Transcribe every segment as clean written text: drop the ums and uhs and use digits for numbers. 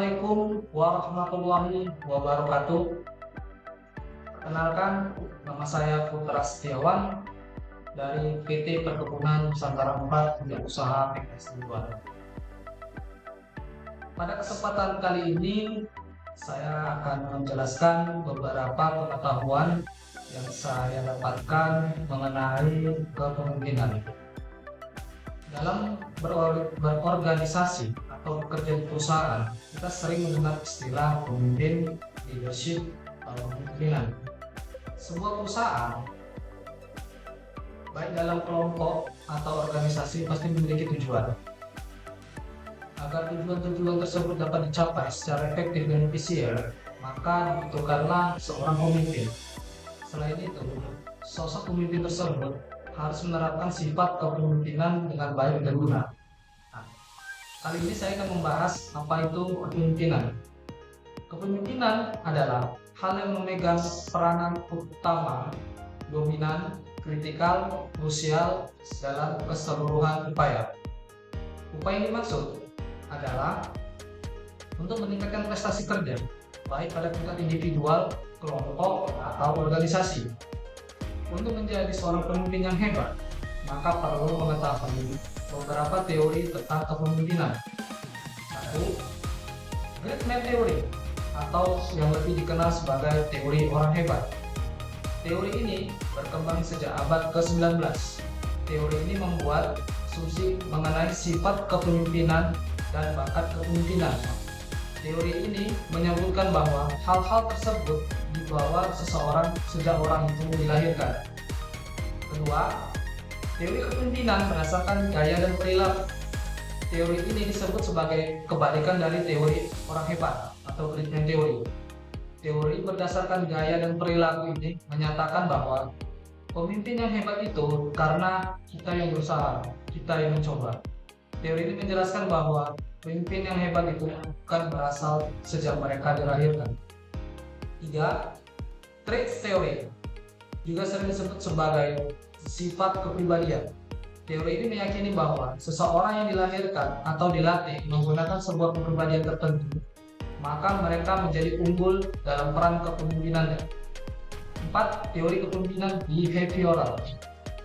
Assalamualaikum warahmatullahi wabarakatuh. Perkenalkan, nama saya Putra Setiawan dari PT Perkebunan Nusantara 4 Unit Usaha PKS 2. Pada kesempatan kali ini, saya akan menjelaskan beberapa pengetahuan yang saya dapatkan mengenai kepemimpinan. Dalam berorganisasi atau bekerja di perusahaan, kita sering mendengar istilah pemimpin, leadership, atau kepemimpinan. Sebuah perusahaan, baik dalam kelompok atau organisasi, pasti memiliki tujuan. Agar tujuan-tujuan tersebut dapat dicapai secara efektif dan efisien, maka dibutuhkanlah seorang pemimpin. Selain itu, sosok pemimpin tersebut harus menerapkan sifat kepemimpinan dengan baik dan benar. Kali ini saya akan membahas apa itu kepemimpinan. Kepemimpinan adalah hal yang memegang peranan utama, dominan, kritikal, krusial dalam keseluruhan upaya. Upaya yang dimaksud adalah untuk meningkatkan prestasi kerja, baik pada tingkat individual, kelompok, atau organisasi. Untuk menjadi seorang pemimpin yang hebat, maka perlu mengetahui beberapa teori tentang kepemimpinan. 1. Great Man Theory, atau yang lebih dikenal sebagai teori orang hebat. Teori ini berkembang sejak abad ke-19. Teori ini membuat asumsi mengenai sifat kepemimpinan dan bakat kepemimpinan. Teori ini menyebutkan bahwa hal-hal tersebut dibawa seseorang sejak orang itu dilahirkan. Kedua, teori kepemimpinan berdasarkan gaya dan perilaku. Teori ini disebut sebagai kebalikan dari teori orang hebat atau Great Man Theory. Teori berdasarkan gaya dan perilaku ini menyatakan bahwa pemimpin yang hebat itu karena kita yang berusaha, kita yang mencoba. Teori ini menjelaskan bahwa pemimpin yang hebat itu bukan berasal sejak mereka dilahirkan. 3. Traits Theory, juga sering disebut sebagai sifat kepribadian. Teori ini meyakini bahwa seseorang yang dilahirkan atau dilatih menggunakan sebuah kepribadian tertentu, maka mereka menjadi unggul dalam peran kepemimpinannya. 4. Teori kepemimpinan behavioral.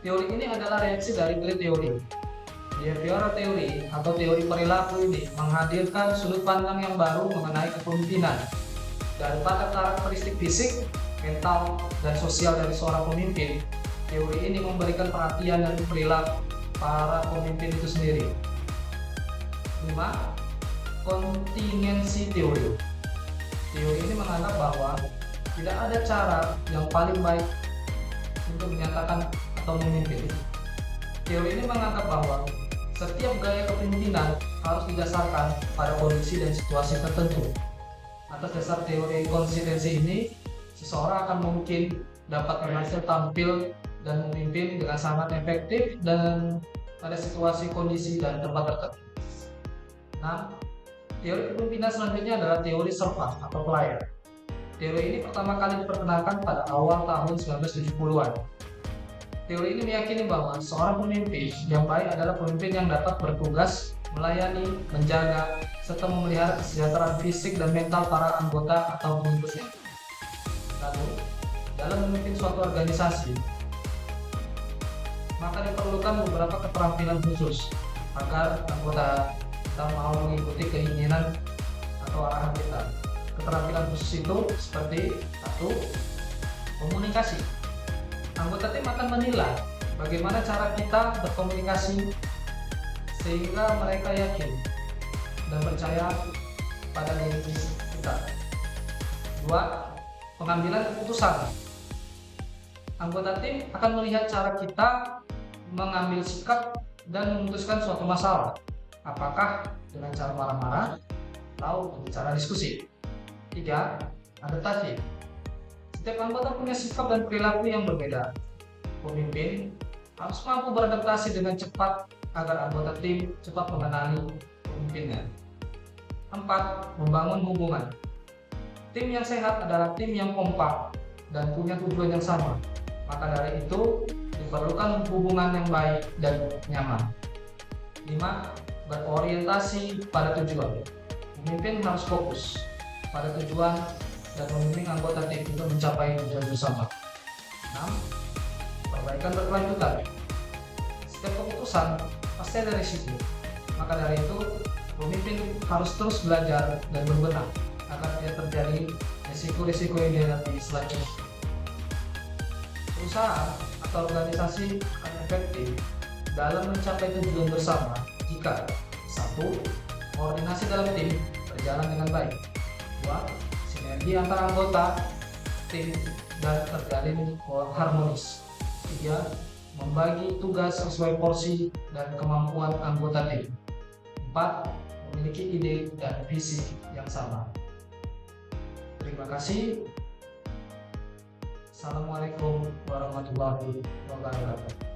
Teori ini adalah reaksi dari Great Theory. Behavioral Theory atau teori perilaku ini menghadirkan sudut pandang yang baru mengenai kepemimpinan. Daripada karakteristik fisik, mental, dan sosial dari seorang pemimpin, teori ini memberikan perhatian dan perilaku para pemimpin itu sendiri. 5. Contingency Theory. Teori ini menganggap bahwa tidak ada cara yang paling baik untuk menyatakan atau memimpin. Teori ini menganggap bahwa setiap gaya kepemimpinan harus didasarkan pada kondisi dan situasi tertentu. Atas dasar teori konsistensi ini, seseorang akan mungkin dapat berhasil tampil dan memimpin dengan sangat efektif dan pada situasi, kondisi, dan tempat tertentu. 6. Teori kepemimpinan selanjutnya adalah teori servant atau pelayan. Teori ini pertama kali diperkenalkan pada awal tahun 1970-an. Teori ini meyakini bahwa seorang pemimpin yang baik adalah pemimpin yang dapat bertugas melayani, menjaga, serta memelihara kesejahteraan fisik dan mental para anggota atau pengikutnya. Lalu, dalam memimpin suatu organisasi, maka diperlukan beberapa keterampilan khusus agar anggota kita mau mengikuti keinginan atau arahan kita. Keterampilan khusus itu seperti 1. Komunikasi. Anggota tim akan menilai bagaimana cara kita berkomunikasi sehingga mereka yakin dan percaya pada diri kita. 2. Pengambilan keputusan. Anggota tim akan melihat cara kita mengambil sikap dan memutuskan suatu masalah, apakah dengan cara marah-marah atau dengan cara diskusi. 3. Adaptasi. Setiap anggota punya sikap dan perilaku yang berbeda. Pemimpin harus mampu beradaptasi dengan cepat agar anggota tim cepat mengenali pemimpinnya. 4. Membangun hubungan. Tim yang sehat adalah tim yang kompak dan punya tujuan yang sama. Maka dari itu diperlukan hubungan yang baik dan nyaman. 5. Berorientasi pada tujuan. Pemimpin harus fokus pada tujuan dan membimbing anggota tim untuk mencapai tujuan bersama. 6. Perbaikan berkelanjutan. Setiap keputusan pasti ada risiko. Maka dari itu, pemimpin harus terus belajar dan berbenah agar tidak terjadi risiko-risiko yang dihadapi selanjutnya. Perusahaan atau organisasi akan efektif dalam mencapai tujuan bersama jika 1. Koordinasi dalam tim berjalan dengan baik. 2. Sinergi antara anggota tim dan terjalin harmonis. 3. Membagi tugas sesuai porsi dan kemampuan anggota tim. 4. Memiliki ide dan visi yang sama. Terima kasih. Assalamualaikum warahmatullahi wabarakatuh.